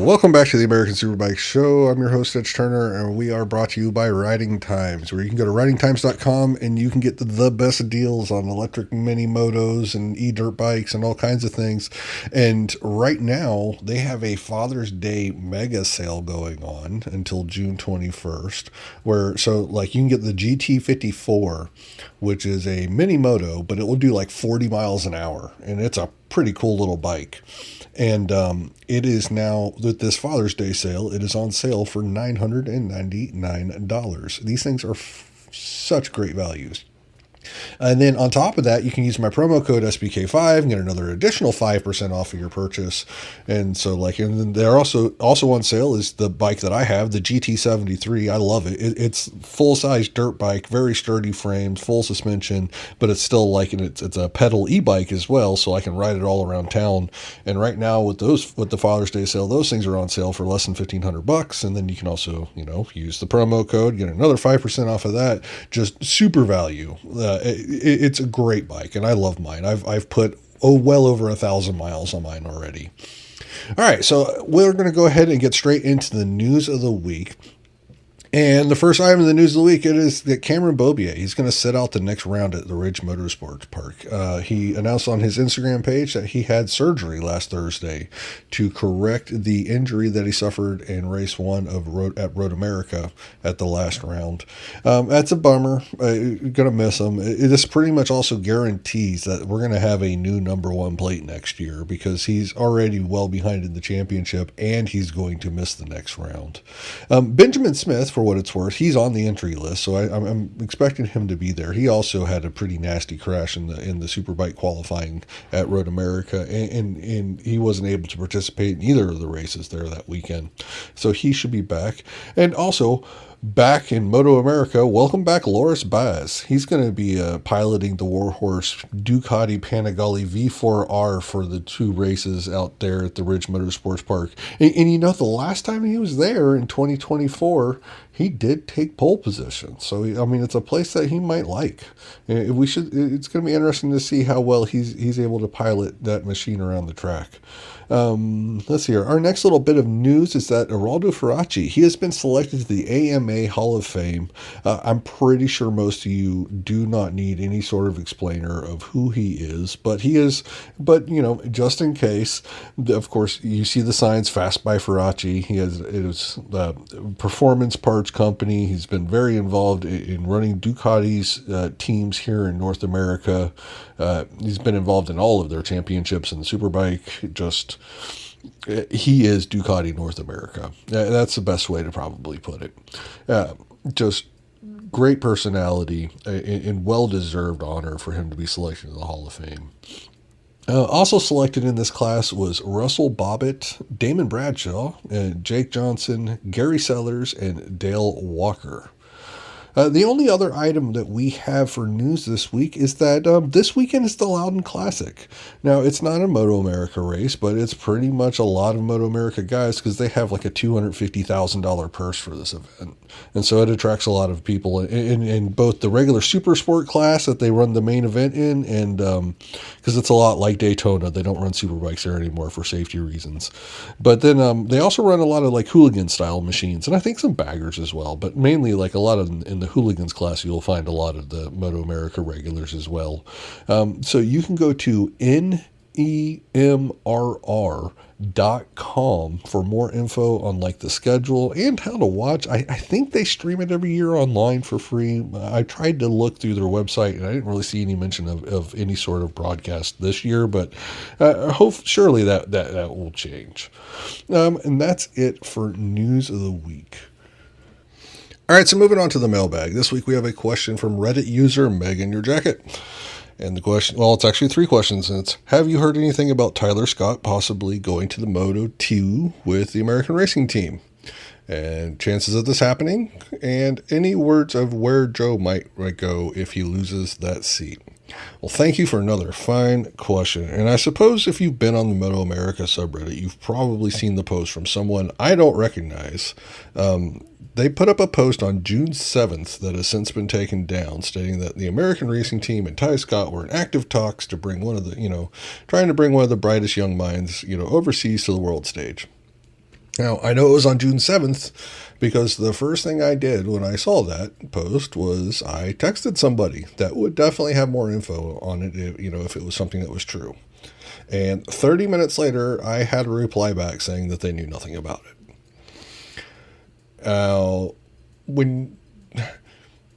Welcome back to the American Superbike Show. I'm your host, Edge Turner, and we are brought to you by Riding Times, where you can go to ridingtimes.com and you can get the best deals on electric mini motos and e-dirt bikes and all kinds of things. And right now, they have a Father's Day mega sale going on until June 21st, you can get the GT54, which is a mini moto, but it will do like 40 miles an hour, and it's a pretty cool little bike. And it is now, with this Father's Day sale, it is on sale for $999. These things are such great values. And then on top of that, you can use my promo code SBK5 and get another additional 5% off of your purchase. And so and then they're also on sale is the bike that I have, the GT73. I love it. It's full-size dirt bike, very sturdy frames, full suspension, but it's still it's a pedal e-bike as well, so I can ride it all around town. And right now with the Father's Day sale, those things are on sale for less than $1,500. And then you can also, use the promo code, get another 5% off of that. Just super value. It's a great bike, and I love mine. I've put well over 1,000 miles on mine already. All right, so we're going to go ahead and get straight into the news of the week. And the first item in the news of the week, it is that Cameron Beaubier, he's going to sit out the next round at the Ridge Motorsports Park. He announced on his Instagram page that he had surgery last Thursday to correct the injury that he suffered in race one at MotoAmerica at the last round. That's a bummer. You're going to miss him. This pretty much also guarantees that we're going to have a new number one plate next year, because he's already well behind in the championship and he's going to miss the next round. Benjamin Smith, for what it's worth, he's on the entry list, so I'm expecting him to be there. He also had a pretty nasty crash in the Superbike qualifying at Road America, and he wasn't able to participate in either of the races there that weekend, so he should be back. And also back in MotoAmerica, welcome back Loris Baz. He's going to be piloting the Warhorse Ducati Panigale V4R for the two races out there at the Ridge Motorsports Park. And the last time he was there in 2024, he did take pole position. So, it's a place that he might like. It's going to be interesting to see how well he's able to pilot that machine around the track. Let's see here. Our next little bit of news is that Eraldo Ferracci, he has been selected to the AMA Hall of Fame. I'm pretty sure most of you do not need any sort of explainer of who he is, but just in case, of course, you see the signs Fast by Ferracci. It was the performance parts company. He's been very involved in running Ducati's teams here in North America. He's been involved in all of their championships in the Superbike. He is Ducati North America. That's the best way to probably put it. Just great personality and well-deserved honor for him to be selected to the Hall of Fame. Also selected in this class was Russell Bobbitt, Damon Bradshaw, Jake Johnson, Gary Sellers, and Dale Walker. The only other item that we have for news this week is that this weekend is the Loudon Classic. Now, it's not a MotoAmerica race, but it's pretty much a lot of MotoAmerica guys, because they have like a $250,000 purse for this event. And so it attracts a lot of people in both the regular super sport class that they run the main event in, and because it's a lot like Daytona. They don't run Superbikes there anymore for safety reasons. But then they also run a lot of like hooligan style machines, and I think some baggers as well, but mainly like a lot of in the hooligans class, you'll find a lot of the MotoAmerica regulars as well. So you can go to NEMRR.com for more info on like the schedule and how to watch. I think they stream it every year online for free. I tried to look through their website and I didn't really see any mention of any sort of broadcast this year, but surely that will change. And that's it for news of the week. All right, so moving on to the mailbag. This week we have a question from Reddit user Meeganyourjacket. And the question, well, it's actually three questions. And it's, have you heard anything about Tyler Scott possibly going to the Moto2 with the American Racing Team? And chances of this happening? And any words of where Joe might go if he loses that seat? Well, thank you for another fine question. And I suppose if you've been on the MotoAmerica subreddit, you've probably seen the post from someone I don't recognize. They put up a post on June 7th that has since been taken down, stating that the American Racing Team and Ty Scott were in active talks to bring trying to bring one of the brightest young minds, overseas to the world stage. Now, I know it was on June 7th because the first thing I did when I saw that post was I texted somebody that would definitely have more info on it, if it was something that was true. And 30 minutes later, I had a reply back saying that they knew nothing about it. Now,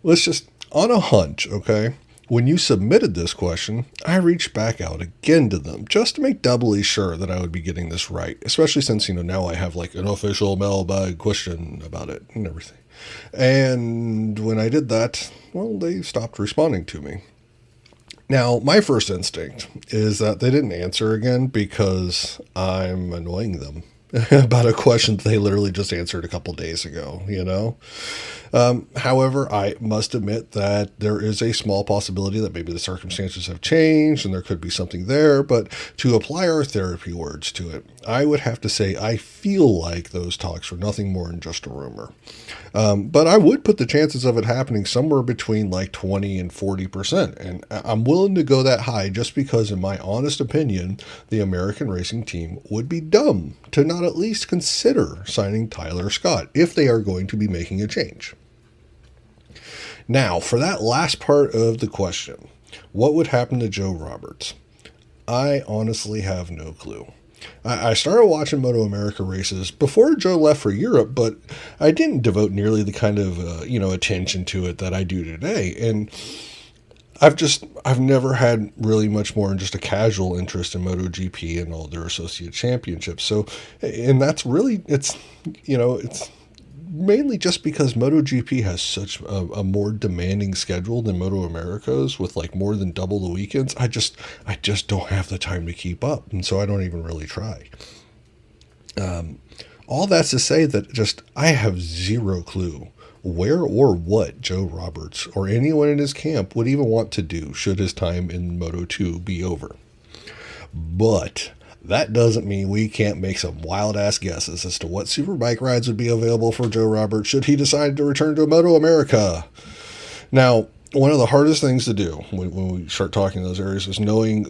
let's just, on a hunch, okay? When you submitted this question, I reached back out again to them just to make doubly sure that I would be getting this right, especially since, now I have like an official mailbag question about it and everything. And when I did that, well, they stopped responding to me. Now, my first instinct is that they didn't answer again because I'm annoying them about a question that they literally just answered a couple days ago, However, I must admit that there is a small possibility that maybe the circumstances have changed and there could be something there. But to apply our therapy words to it, I would have to say I feel like those talks were nothing more than just a rumor. But I would put the chances of it happening somewhere between like 20 and 40%. And I'm willing to go that high just because, in my honest opinion, the American racing team would be dumb to not at least consider signing Tyler Scott if they are going to be making a change. Now, for that last part of the question, what would happen to Joe Roberts? I honestly have no clue. I started watching MotoAmerica races before Joe left for Europe, but I didn't devote nearly the kind of, attention to it that I do today. And I've never had really much more than just a casual interest in MotoGP and all their associate championships. So, and that's really, it's mainly just because MotoGP has such a more demanding schedule than MotoAmerica's with like more than double the weekends. I just don't have the time to keep up. And so I don't even really try. All that's to say that I have zero clue where or what Joe Roberts or anyone in his camp would even want to do should his time in Moto2 be over. But that doesn't mean we can't make some wild-ass guesses as to what Superbike rides would be available for Joe Roberts should he decide to return to MotoAmerica. Now, one of the hardest things to do when we start talking those areas is knowing,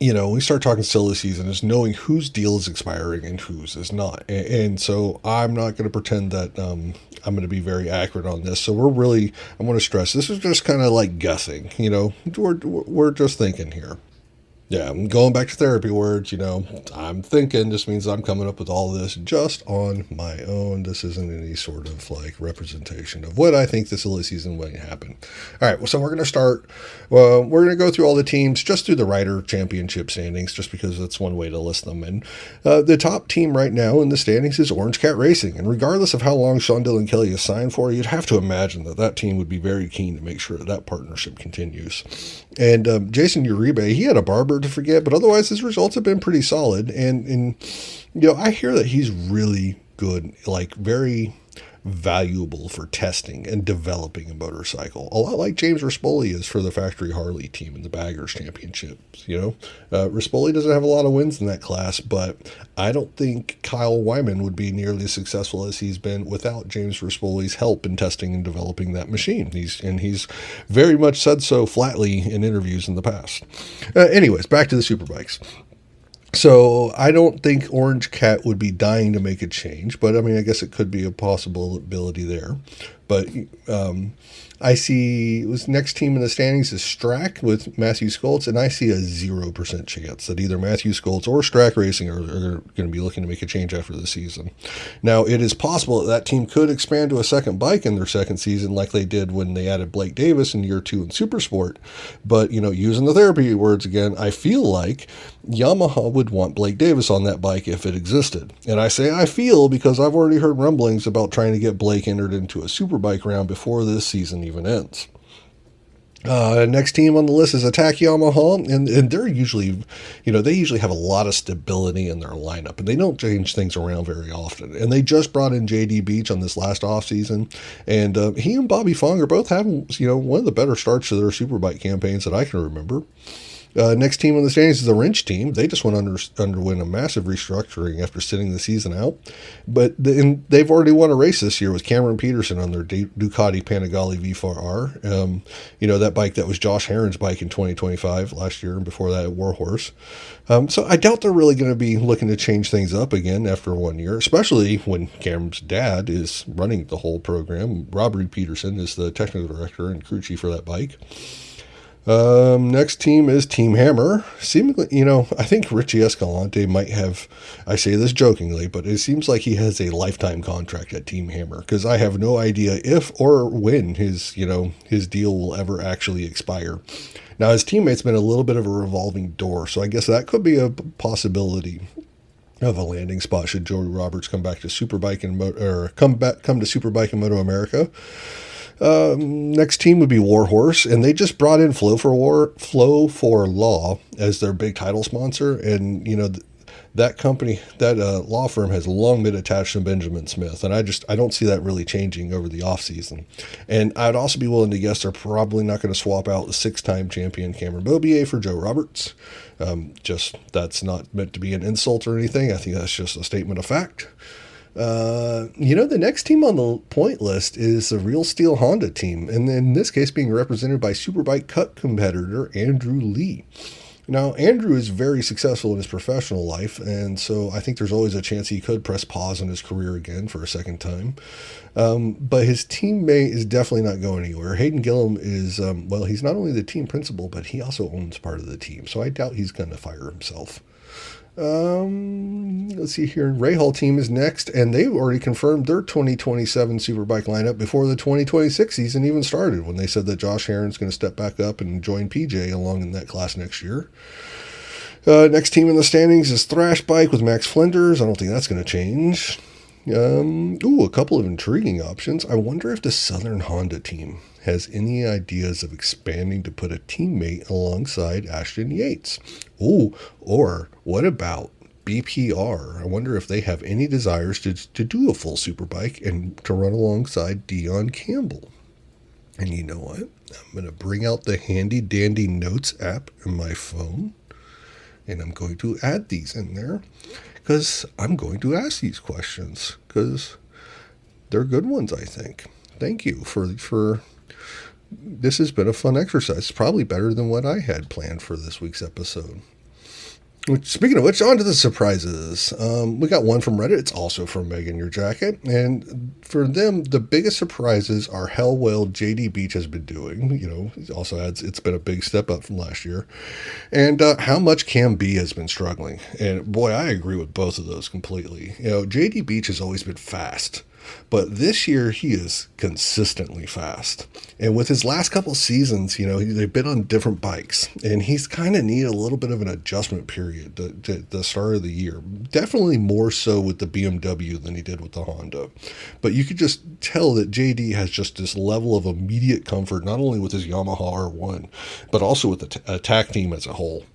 we start talking silly season, is knowing whose deal is expiring and whose is not. And so I'm not going to pretend that I'm going to be very accurate on this. So I want to stress, this is just kind of like guessing, we're just thinking here. Yeah, I'm going back to therapy words, I'm thinking just means I'm coming up with all this just on my own. This isn't any sort of like representation of what I think the silly season might happen. All right, so we're going to start. We're going to go through all the teams, just through the Rider Championship standings, just because that's one way to list them. And the top team right now in the standings is Orange Cat Racing. And regardless of how long Sean Dillon Kelly is signed for, you'd have to imagine that team would be very keen to make sure that partnership continues. And Jason Uribe, he had a barber to forget, but otherwise his results have been pretty solid. And I hear that he's really good, like very valuable for testing and developing a motorcycle, a lot like James Rispoli is for the Factory Harley team in the Baggers Championships. Rispoli doesn't have a lot of wins in that class, but I don't think Kyle Wyman would be nearly as successful as he's been without James Rispoli's help in testing and developing that machine. He's very much said so flatly in interviews in the past. Anyways, back to the Superbikes. So I don't think Orange Cat would be dying to make a change, but I mean, I guess it could be a possibility there. But I see this next team in the standings is Strack with Matthew Skoltz, and I see a 0% chance that either Matthew Skoltz or Strack Racing are going to be looking to make a change after the season. Now, it is possible that team could expand to a second bike in their second season like they did when they added Blake Davis in year 2 in Supersport. But, using the therapy words again, I feel like Yamaha would want Blake Davis on that bike if it existed. And I say I feel because I've already heard rumblings about trying to get Blake entered into a Superbike round before this season even ends. Next team on the list is Attack Yamaha, and they're usually, they usually have a lot of stability in their lineup, and they don't change things around very often. And they just brought in JD Beach on this last offseason, and he and Bobby Fong are both having, one of the better starts to their Superbike campaigns that I can remember. Next team on the standings is the Wrench team. They just underwent a massive restructuring after sitting the season out. But they've already won a race this year with Cameron Peterson on their Ducati Panigale V4R. That bike that was Josh Herron's bike in 2025 last year, and before that at Warhorse. So I doubt they're really going to be looking to change things up again after 1 year, especially when Cameron's dad is running the whole program. Robert Peterson is the technical director and crew chief for that bike. Next team is Team Hammer. Seemingly, I think Richie Escalante might have, I say this jokingly, but it seems like he has a lifetime contract at Team Hammer, because I have no idea if or when his deal will ever actually expire. Now, his teammate's been a little bit of a revolving door, so I guess that could be a possibility of a landing spot should Joey Roberts come back to Superbike and come to Superbike and MotoAmerica. Next team would be Warhorse, and they just brought in Flow for Law as their big title sponsor, and that company, that law firm, has long been attached to Benjamin Smith, and I don't see that really changing over the off season. And I'd also be willing to guess they're probably not going to swap out the 6-time champion Cameron Beaubier for Joe Roberts. That's not meant to be an insult or anything. I think that's just a statement of fact. The next team on the point list is the Real Steel Honda team, and in this case being represented by Superbike Cup competitor Andrew Lee. Now, Andrew is very successful in his professional life, and so I think there's always a chance he could press pause on his career again for a second time. But his teammate is definitely not going anywhere. Hayden Gillum is, he's not only the team principal, but he also owns part of the team, so I doubt he's going to fire himself. Let's see here. Rahal team is next, and they've already confirmed their 2027 Superbike lineup before the 2026 season even started, when they said that Josh Herron's going to step back up and join PJ along in that class next year. Next team in the standings is Thrash Bike with Max Flinders. I don't think that's going to change. A couple of intriguing options. I wonder if the Southern Honda team has any ideas of expanding to put a teammate alongside Ashton Yates. Or what about BPR? I wonder if they have any desires to do a full Superbike and to run alongside Dion Campbell. And you know what? I'm going to bring out the handy dandy notes app in my phone, and I'm going to add these in there, because I'm going to ask these questions, because they're good ones, I think. Thank you for this has been a fun exercise. It's probably better than what I had planned for this week's episode. Speaking of which, on to the surprises. We got one from Reddit. It's also from Meeganyourjacket. And for them, the biggest surprises are how well JD Beach has been doing. It also adds, it's been a big step up from last year. And how much Cam B has been struggling. And boy, I agree with both of those completely. JD Beach has always been fast, but this year he is consistently fast. And with his last couple seasons, they've been on different bikes, and he's kind of needed a little bit of an adjustment period at the start of the year. Definitely more so with the BMW than he did with the Honda. But you could just tell that JD has just this level of immediate comfort, not only with his Yamaha R1, but also with the attack team as a whole.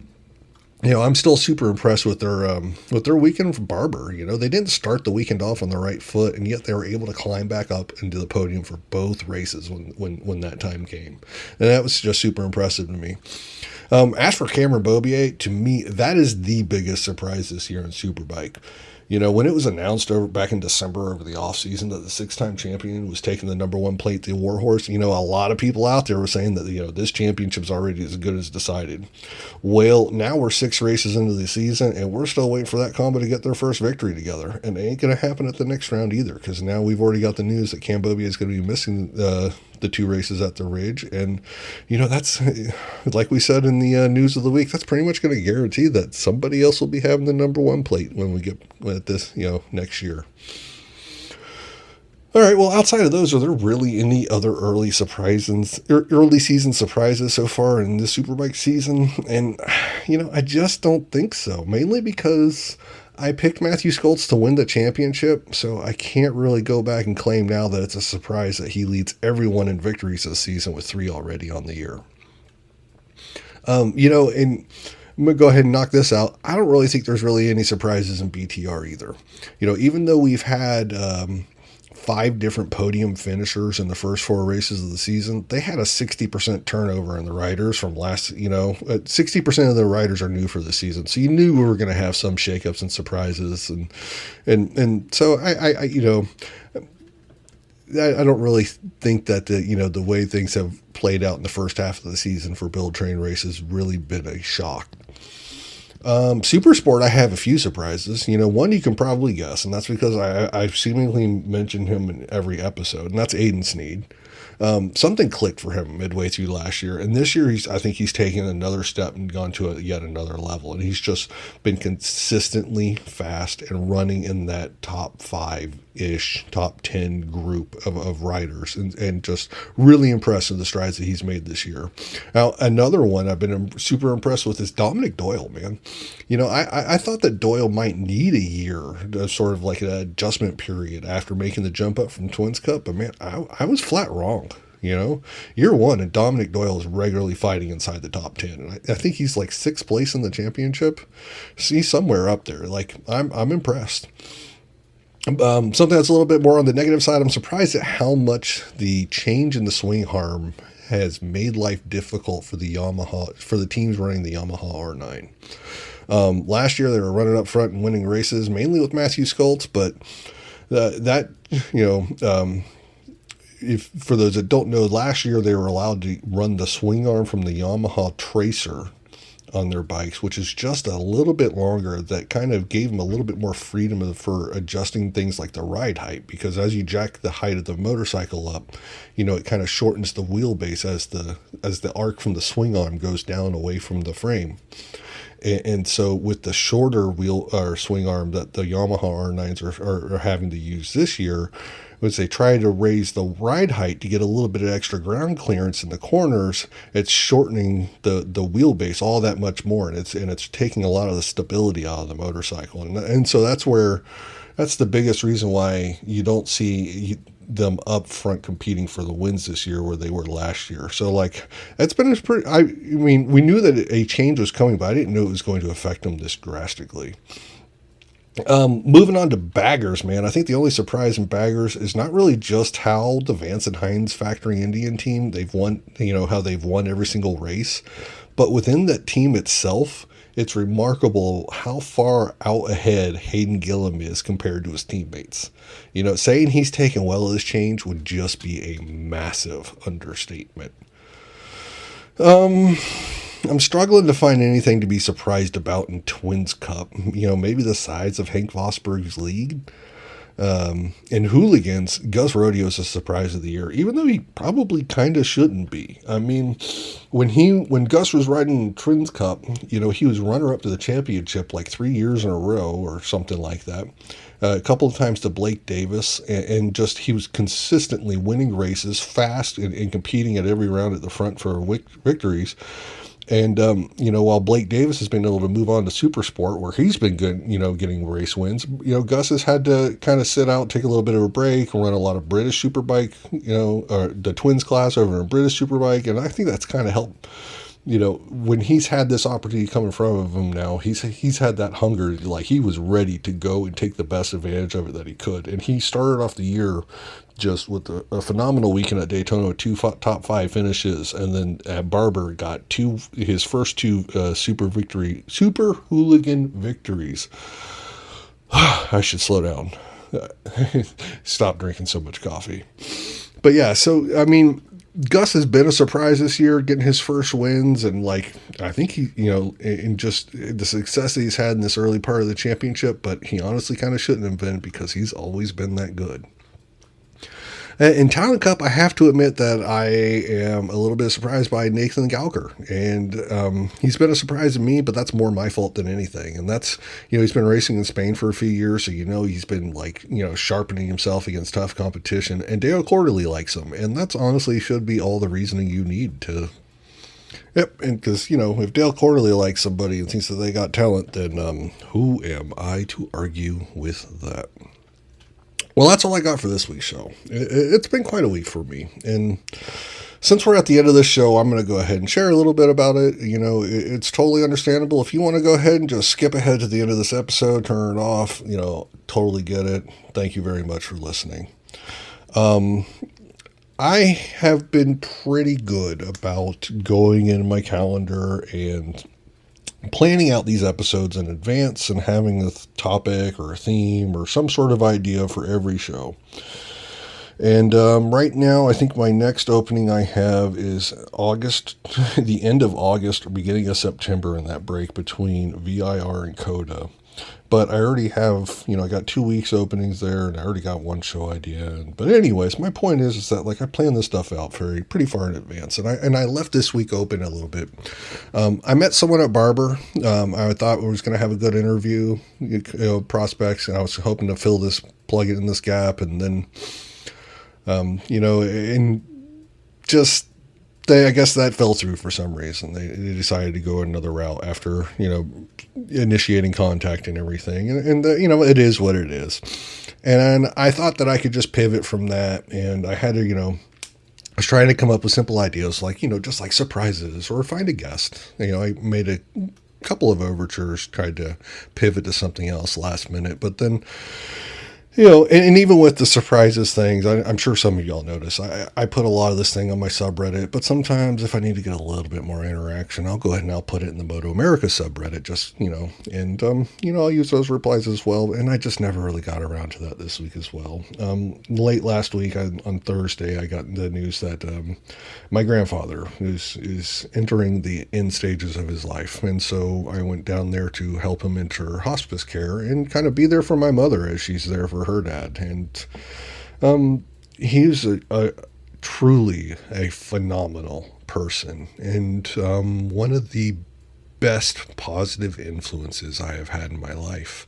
I'm still super impressed with their weekend from Barber. They didn't start the weekend off on the right foot, and yet they were able to climb back up into the podium for both races when that time came. And that was just super impressive to me. As for Cameron Beaubier, to me, that is the biggest surprise this year in Superbike. When it was announced back in December over the offseason that the 6-time champion was taking the number 1 plate, the Warhorse, a lot of people out there were saying that, this championship's already as good as decided. Well, now we're 6 races into the season, and we're still waiting for that combo to get their first victory together. And it ain't going to happen at the next round either, because now we've already got the news that Cam Beaubier is going to be missing the 2 races at the Ridge. And, that's, like we said in the news of the week, that's pretty much going to guarantee that somebody else will be having the number 1 plate when we get at this, next year. All right, well, outside of those, are there really any other early season surprises so far in the Superbike season? And, I just don't think so, mainly because I picked Matthew Skoltz to win the championship, so I can't really go back and claim now that it's a surprise that he leads everyone in victories this season with 3 already on the year. And I'm going to go ahead and knock this out. I don't really think there's really any surprises in BTR either. Even though we've had 5 different podium finishers in the first 4 races of the season. They had a 60% turnover in the riders from 60% of the riders are new for the season. So you knew we were going to have some shakeups and surprises. And so I don't really think that the way things have played out in the first half of the season for build train races really been a shock. Super Sport, I have a few surprises. One you can probably guess, and that's because I've seemingly mentioned him in every episode, and that's Aiden Sneed. Something clicked for him midway through last year, and this year I think he's taken another step and gone to yet another level, and he's just been consistently fast and running in that top 5-ish, top 10 group of riders, and just really impressed with the strides that he's made this year. Now, another one I've been super impressed with is Dominic Doyle, man. I thought that Doyle might need a year, sort of like an adjustment period after making the jump up from Twins Cup, but man, I was flat wrong. Year one, and Dominic Doyle is regularly fighting inside the top 10. And I think he's like 6th place in the championship. He's somewhere up there. Like, I'm impressed. Something that's a little bit more on the negative side, I'm surprised at how much the change in the swing arm has made life difficult for the teams running the Yamaha R9. Last year, they were running up front and winning races, mainly with Matthew Skoltz, but if for those that don't know, last year they were allowed to run the swing arm from the Yamaha Tracer on their bikes, which is just a little bit longer. That kind of gave them a little bit more freedom for adjusting things like the ride height, because as you jack the height of the motorcycle up, it kind of shortens the wheelbase as the arc from the swing arm goes down away from the frame. And so with the shorter wheel or swing arm that the Yamaha R9s are having to use this year, as they try to raise the ride height to get a little bit of extra ground clearance in the corners, it's shortening the wheelbase all that much more, and it's taking a lot of the stability out of the motorcycle, and so that's the biggest reason why you don't see them up front competing for the wins this year where they were last year. So like, it's been we knew that a change was coming, but I didn't know it was going to affect them this drastically. Moving on to baggers, man. I think the only surprise in baggers is not really just how the Vance and Hines factory Indian team, they've won, how they've won every single race, but within that team itself, it's remarkable how far out ahead Hayden Gillum is compared to his teammates. Saying he's taken well of this change would just be a massive understatement. I'm struggling to find anything to be surprised about in Twins Cup. Maybe the size of Hank Vosberg's lead. In Hooligans, Gus Rodeo's a surprise of the year, even though he probably kind of shouldn't be. I mean, when Gus was riding Twins Cup, he was runner-up to the championship like 3 years in a row or something like that. A couple of times to Blake Davis, and just he was consistently winning races fast and competing at every round at the front for victories. And, while Blake Davis has been able to move on to Super Sport, where he's been good, getting race wins, Gus has had to kind of sit out, take a little bit of a break, run a lot of British Superbike, or the Twins class over in British Superbike. And I think that's kind of helped, when he's had this opportunity come in front of him now, he's had that hunger, like he was ready to go and take the best advantage of it that he could. And he started off the year just with a phenomenal weekend at Daytona with 2 top 5 finishes, and then at Barber got his first 2 super hooligan victories. I should slow down. Stop drinking so much coffee. But yeah, so I mean, Gus has been a surprise this year, getting his first wins, and I think he, in just the success that he's had in this early part of the championship, but he honestly kind of shouldn't have been, because he's always been that good. In Talent Cup, I have to admit that I am a little bit surprised by Nathan Gauker, and he's been a surprise to me, but that's more my fault than anything. And that's, he's been racing in Spain for a few years, so he's been sharpening himself against tough competition, and Dale Quarterly likes him, and that's honestly should be all the reasoning you need to. Yep, and because, if Dale Quarterly likes somebody and thinks that they got talent, then who am I to argue with that? Well, that's all I got for this week's show. It's been quite a week for me. And since we're at the end of this show, I'm going to go ahead and share a little bit about it. It's totally understandable. If you want to go ahead and just skip ahead to the end of this episode, turn it off, totally get it. Thank you very much for listening. I have been pretty good about going in my calendar and planning out these episodes in advance and having a topic or a theme or some sort of idea for every show. And right now, I think my next opening I have is August, the end of August or beginning of September, in that break between VIR and CODA. But I already have, I got 2 weeks openings there, and I already got one show idea. But anyways, my point is that like I plan this stuff out pretty far in advance, and I left this week open a little bit. I met someone at Barber. I thought we was going to have a good interview, prospects, and I was hoping to plug it in this gap, and then, and just. I guess that fell through for some reason. They decided to go another route after, initiating contact and everything. And it is what it is. And I thought that I could just pivot from that. And I had to, I was trying to come up with simple ideas like, just like surprises or find a guest. I made a couple of overtures, tried to pivot to something else last minute. But then, and even with the surprises things, I'm sure some of y'all notice, I put a lot of this thing on my subreddit, but sometimes if I need to get a little bit more interaction, I'll go ahead and I'll put it in the MotoAmerica subreddit, just, and, I'll use those replies as well. And I just never really got around to that this week as well. Late last week on Thursday, I got the news that my grandfather is entering the end stages of his life. And so I went down there to help him enter hospice care and kind of be there for my mother as she's there for her dad. And he's a truly a phenomenal person, and one of the best positive influences I have had in my life.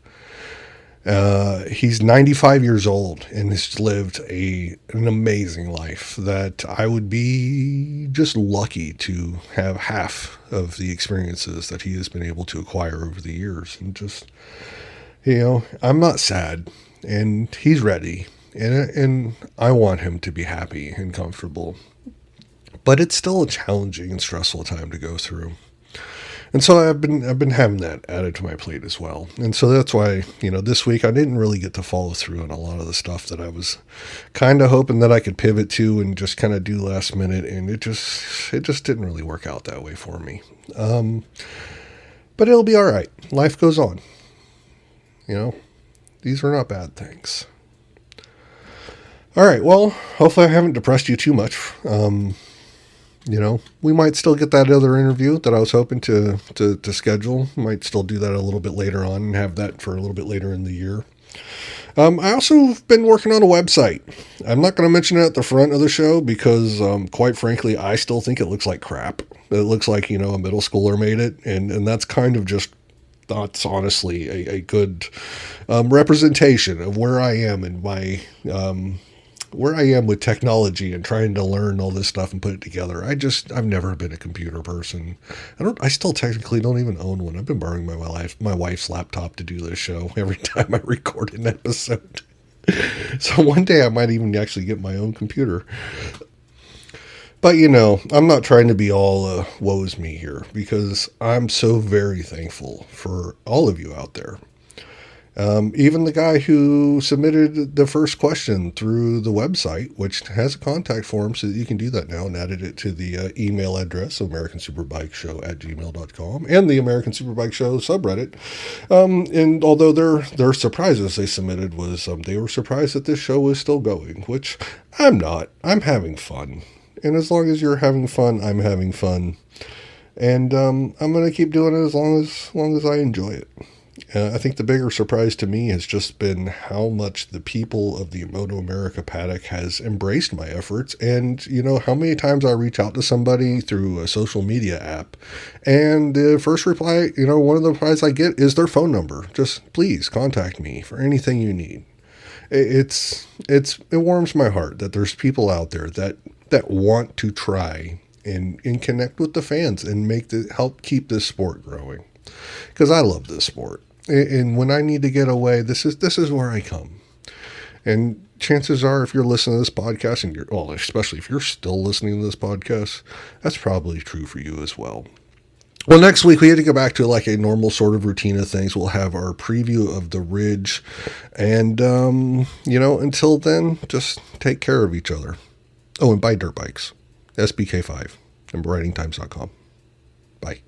He's 95 years old and has lived an amazing life that I would be just lucky to have half of the experiences that he has been able to acquire over the years. And just, I'm not sad. And he's ready, and I want him to be happy and comfortable. But it's still a challenging and stressful time to go through. And so I've been having that added to my plate as well. And so that's why, this week I didn't really get to follow through on a lot of the stuff that I was kind of hoping that I could pivot to and just kind of do last minute. And it just didn't really work out that way for me. But it'll be all right. Life goes on, These are not bad things. All right, well, hopefully I haven't depressed you too much. We might still get that other interview that I was hoping to schedule. Might still do that a little bit later on and have that for a little bit later in the year. I also have been working on a website. I'm not going to mention it at the front of the show because, quite frankly, I still think it looks like crap. It looks like, a middle schooler made it, and that's kind of just that's honestly a good representation of where I am in my where I am with technology and trying to learn all this stuff and put it together. I've never been a computer person. I still technically don't even own one. I've been borrowing my wife's laptop to do this show every time I record an episode. So one day I might even actually get my own computer. But, I'm not trying to be all woe is me here because I'm so very thankful for all of you out there. Even the guy who submitted the first question through the website, which has a contact form so that you can do that now, and added it to the email address, americansuperbikeshow@gmail.com, and the American Superbike Show subreddit. And although their surprises they submitted was they were surprised that this show was still going, which I'm not. I'm having fun. And as long as you're having fun, I'm having fun. And I'm going to keep doing it as long as I enjoy it. I think the bigger surprise to me has just been how much the people of the MotoAmerica paddock has embraced my efforts. And, how many times I reach out to somebody through a social media app. And the first reply, one of the replies I get is their phone number. Just please contact me for anything you need. It warms my heart that there's people out there that want to try and connect with the fans and help keep this sport growing. Because I love this sport. And when I need to get away, this is where I come. And chances are, if you're listening to this podcast, and especially if you're still listening to this podcast, that's probably true for you as well. Well, next week we had to go back to like a normal sort of routine of things. We'll have our preview of the Ridge. And, until then, just take care of each other. Oh, and buy dirt bikes. SBK5 and ridingtimes.com. Bye.